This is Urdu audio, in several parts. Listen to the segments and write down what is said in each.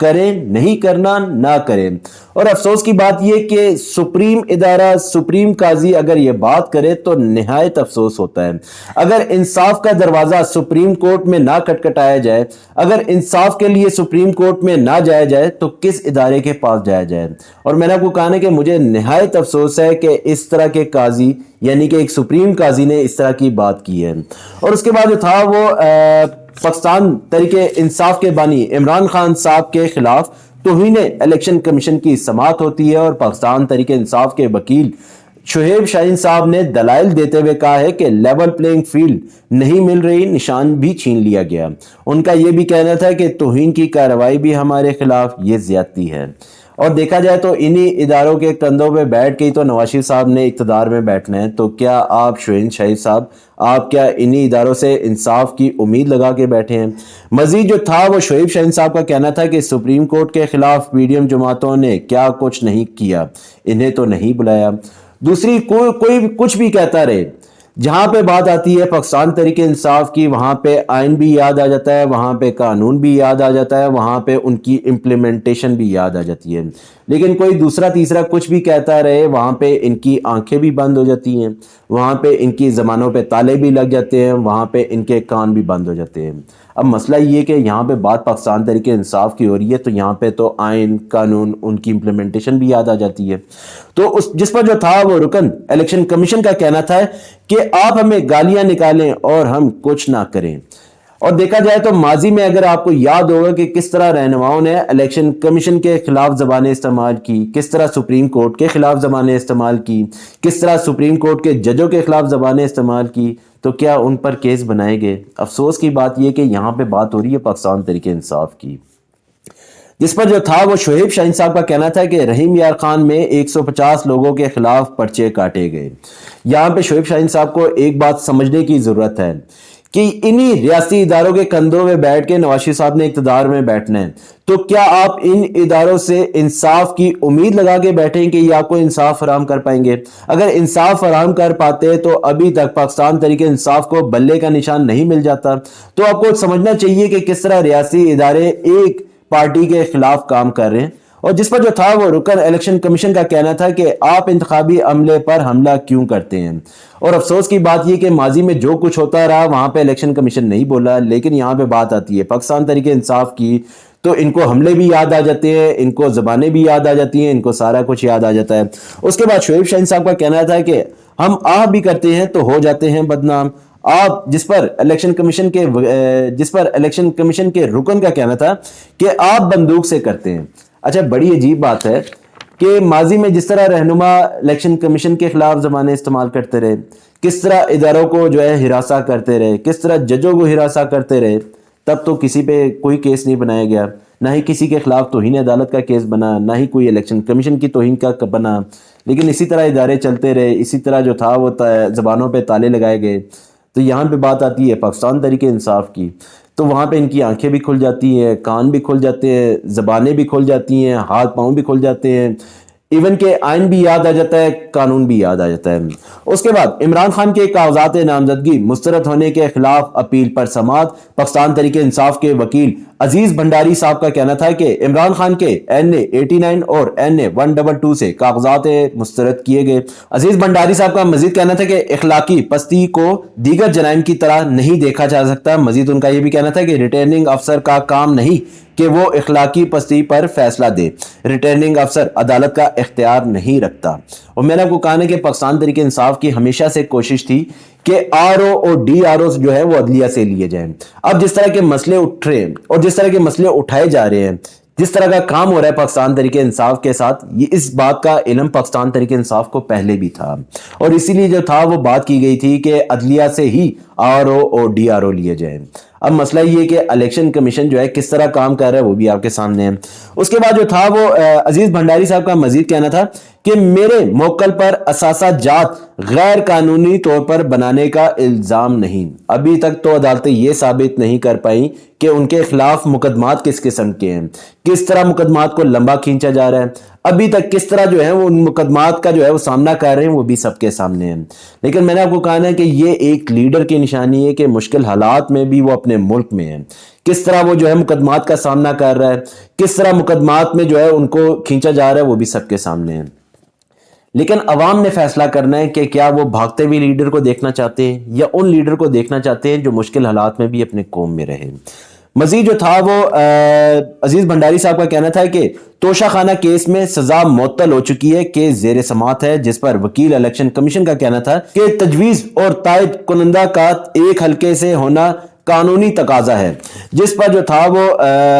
کریں, نہیں کرنا نہ کریں. اور افسوس کی بات یہ کہ سپریم ادارہ, سپریم قاضی اگر یہ بات کرے تو نہایت افسوس ہوتا ہے. اگر انصاف کا دروازہ سپریم کورٹ میں نہ کٹکھٹایا جائے, اگر انصاف کے لیے سپریم کورٹ میں نہ جایا جائے تو کس ادارے کے پاس جایا جائے. اور میں نے آپ کو کہا کہ مجھے نہایت افسوس ہے کہ اس طرح کے قاضی, یعنی کہ ایک سپریم قاضی نے اس طرح کی بات کی ہے. اور اس کے بعد جو تھا وہ پاکستان تحریک انصاف کے بانی عمران خان صاحب کے خلاف توہین الیکشن کمیشن کی سماعت ہوتی ہے, اور پاکستان تحریک انصاف کے وکیل شعیب شاہین صاحب نے دلائل دیتے ہوئے کہا ہے کہ لیول پلینگ فیلڈ نہیں مل رہی, نشان بھی چھین لیا گیا. ان کا یہ بھی کہنا تھا کہ توہین کی کارروائی بھی ہمارے خلاف, یہ زیادتی ہے. اور دیکھا جائے تو انہی اداروں کے کندھوں پہ بیٹھ کے ہی تو نواز شریف صاحب نے اقتدار میں بیٹھنا ہے. تو کیا آپ شعیب شاہین صاحب, آپ کیا انہی اداروں سے انصاف کی امید لگا کے بیٹھے ہیں؟ مزید جو تھا وہ شعیب شاہین صاحب کا کہنا تھا کہ سپریم کورٹ کے خلاف پی ڈی ایم جماعتوں نے کیا کچھ نہیں کیا, انہیں تو نہیں بلایا. دوسری کوئی کچھ بھی کہتا رہے, جہاں پہ بات آتی ہے پاکستان تحریک انصاف کی, وہاں پہ آئین بھی یاد آ جاتا ہے, وہاں پہ قانون بھی یاد آ جاتا ہے, وہاں پہ ان کی امپلیمنٹیشن بھی یاد آ جاتی ہے. لیکن کوئی دوسرا تیسرا کچھ بھی کہتا رہے, وہاں پہ ان کی آنکھیں بھی بند ہو جاتی ہیں, وہاں پہ ان کی زبانوں پہ تالے بھی لگ جاتے ہیں, وہاں پہ ان کے کان بھی بند ہو جاتے ہیں. اب مسئلہ یہ کہ یہاں پہ بات پاکستان تحریک انصاف کی ہو رہی ہے, تو یہاں پہ تو آئین قانون ان کی امپلیمنٹیشن بھی یاد آ جاتی ہے. تو جس پر جو تھا وہ رکن الیکشن کمیشن کا کہنا تھا کہ آپ ہمیں گالیاں نکالیں اور ہم کچھ نہ کریں. اور دیکھا جائے تو ماضی میں اگر آپ کو یاد ہوگا کہ کس طرح رہنماؤں نے الیکشن کمیشن کے خلاف زبانیں استعمال کی, کس طرح سپریم کورٹ کے خلاف زبانیں استعمال کی, کس طرح سپریم کورٹ کے ججوں کے خلاف زبانیں استعمال کی, تو کیا ان پر کیس بنائے گئے؟ افسوس کی بات یہ کہ یہاں پہ بات ہو رہی ہے پاکستان تحریک انصاف کی, جس پر جو تھا وہ شعیب شاہین صاحب کا کہنا تھا کہ رحیم یار خان میں 150 لوگوں کے خلاف پرچے کاٹے گئے. یہاں پہ شعیب شاہین صاحب کو ایک بات سمجھنے کی ضرورت ہے کہ انہی ریاستی اداروں کے کندھوں میں بیٹھ کے نواز شریف صاحب نے اقتدار میں بیٹھنا ہے. تو کیا آپ ان اداروں سے انصاف کی امید لگا کے بیٹھیں کہ یہ آپ کو انصاف فراہم کر پائیں گے؟ اگر انصاف فراہم کر پاتے تو ابھی تک پاکستان تحریک انصاف کو بلے کا نشان نہیں مل جاتا. تو آپ کو سمجھنا چاہیے کہ کس طرح ریاستی ادارے ایک پارٹی کے خلاف کام کر رہے ہیں. اور جس پر جو تھا وہ رکن الیکشن کمیشن کا کہنا تھا کہ آپ انتخابی عملے پر حملہ کیوں کرتے ہیں. اور افسوس کی بات یہ کہ ماضی میں جو کچھ ہوتا رہا وہاں پہ الیکشن کمیشن نہیں بولا, لیکن یہاں پہ بات آتی ہے پاکستان تحریک انصاف کی تو ان کو حملے بھی یاد آ جاتے ہیں, ان کو زبانیں بھی یاد آ جاتی ہیں, ان کو سارا کچھ یاد آ جاتا ہے. اس کے بعد شعیب شاہین صاحب کا کہنا تھا کہ ہم آہ بھی کرتے ہیں تو ہو جاتے ہیں بدنام. آپ جس پر الیکشن کمیشن کے رکن کا کہنا تھا کہ آپ بندوق سے کرتے ہیں. اچھا, بڑی عجیب بات ہے کہ ماضی میں جس طرح رہنما الیکشن کمیشن کے خلاف زبانیں استعمال کرتے رہے, کس طرح اداروں کو جو ہے ہراساں کرتے رہے, کس طرح ججوں کو ہراساں کرتے رہے, تب تو کسی پہ کوئی کیس نہیں بنایا گیا, نہ ہی کسی کے خلاف توہین عدالت کا کیس بنا, نہ ہی کوئی الیکشن کمیشن کی توہین کا بنا. لیکن اسی طرح ادارے چلتے رہے, اسی طرح جو تھا وہ زبانوں پہ تالے لگائے گئے. تو یہاں پہ بات آتی ہے پاکستان تحریک انصاف کی, تو وہاں پہ ان کی آنکھیں بھی کھل جاتی ہیں, کان بھی کھل جاتے ہیں, زبانیں بھی کھل جاتی ہیں, ہاتھ پاؤں بھی کھل جاتے ہیں, ایون کہ آئین بھی یاد آ جاتا ہے, قانون بھی یاد آ جاتا ہے. اس کے بعد عمران خان کے کاغذات نامزدگی مسترد ہونے کے خلاف اپیل پر سماعت. پاکستان تحریک انصاف کے وکیل عزیز بھنڈاری صاحب کا کہنا تھا کہ عمران خان کے NA 89 اور NA 122 سے کاغذات مسترد کیے گئے. عزیز بھنڈاری صاحب کا مزید کہنا تھا کہ اخلاقی پستی کو دیگر جرائم کی طرح نہیں دیکھا جا سکتا. مزید ان کا یہ بھی کہنا تھا کہ ریٹرننگ افسر کا کام نہیں کہ وہ اخلاقی پستی پر فیصلہ دے, ریٹرننگ افسر عدالت کا اختیار نہیں رکھتا. اور میں نے آپ کو کہا کہ پاکستان تحریک انصاف کی ہمیشہ سے کوشش تھی کہ RO اور DRO جو ہے وہ عدلیہ سے لیے جائیں. اب جس طرح کے مسئلے اٹھ رہے ہیں اور جس طرح کے مسئلے اٹھائے جا رہے ہیں, جس طرح کا کام ہو رہا ہے پاکستان تحریک انصاف کے ساتھ, یہ اس بات کا علم پاکستان تحریک انصاف کو پہلے بھی تھا. اور اسی لیے جو تھا وہ بات کی گئی تھی کہ عدلیہ سے ہی RO اور DRO لیے جائیں. اب مسئلہ یہ کہ الیکشن کمیشن جو ہے کس طرح کام کر رہا ہے وہ بھی آپ کے سامنے ہے. اس کے بعد جو تھا وہ عزیز بھنڈاری صاحب کا مزید کہنا تھا کہ میرے موکل پر اثاثہ جات غیر قانونی طور پر بنانے کا الزام نہیں. ابھی تک تو عدالتیں یہ ثابت نہیں کر پائیں کہ ان کے خلاف مقدمات کس قسم کے ہیں, کس طرح مقدمات کو لمبا کھینچا جا رہا ہے. ابھی تک کس طرح جو ہے وہ ان مقدمات کا جو ہے وہ سامنا کر رہے ہیں وہ بھی سب کے سامنے ہے۔ لیکن میں نے آپ کو کہا ہے کہ یہ ایک لیڈر کی نشانی ہے کہ مشکل حالات میں بھی وہ اپنے ملک میں ہے، کس طرح وہ جو ہے مقدمات کا سامنا کر رہا ہے، کس طرح مقدمات میں جو ہے ان کو کھینچا جا رہا ہے وہ بھی سب کے سامنے ہے۔ لیکن عوام نے فیصلہ کرنا ہے کہ کیا وہ بھاگتے ہوئے لیڈر کو دیکھنا چاہتے ہیں یا ان لیڈر کو دیکھنا چاہتے ہیں جو مشکل حالات میں بھی اپنے قوم میں رہے۔ مزید جو تھا وہ عزیز بھنڈاری صاحب کا کہنا تھا کہ توشہ خانہ کیس میں سزا معطل ہو چکی ہے کہ زیر سماعت ہے، جس پر وکیل الیکشن کمیشن کا کہنا تھا کہ تجویز اور تائید کنندہ کا ایک حلقے سے ہونا قانونی تقاضا ہے، جس پر جو تھا وہ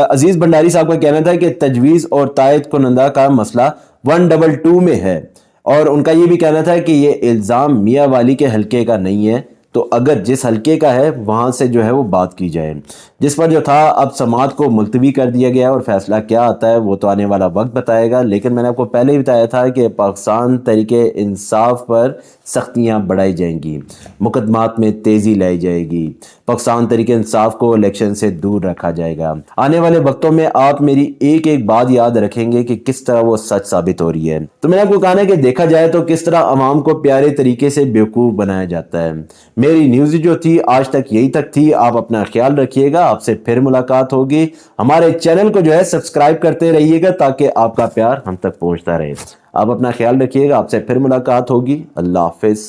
عزیز بھنڈاری صاحب کا کہنا تھا کہ تجویز اور تائید کنندہ کا مسئلہ 122 میں ہے، اور ان کا یہ بھی کہنا تھا کہ یہ الزام میاں والی کے حلقے کا نہیں ہے، تو اگر جس حلقے کا ہے وہاں سے جو ہے وہ بات کی جائے، جس پر جو تھا اب سماعت کو ملتوی کر دیا گیا، اور فیصلہ کیا آتا ہے وہ تو آنے والا وقت بتائے گا۔ لیکن میں نے آپ کو پہلے ہی بتایا تھا کہ پاکستان تحریک انصاف پر سختیاں بڑھائی جائیں گی، مقدمات میں تیزی لائی جائے گی، پاکستان تحریک انصاف کو الیکشن سے دور رکھا جائے گا۔ آنے والے وقتوں میں آپ میری ایک ایک بات یاد رکھیں گے کہ کس طرح وہ سچ ثابت ہو رہی ہے۔ تو میں نے آپ کو کہا ہے کہ دیکھا جائے تو کس طرح عوام کو پیارے طریقے سے بیوقوف بنایا جاتا ہے۔ میری نیوز جو تھی آج تک یہی تک تھی، آپ اپنا خیال رکھیے گا، آپ سے پھر ملاقات ہوگی۔ ہمارے چینل کو جو ہے سبسکرائب کرتے رہیے گا تاکہ آپ کا پیار ہم تک پہنچتا رہے۔ آپ اپنا خیال رکھیے گا، آپ سے پھر ملاقات ہوگی۔ اللہ حافظ۔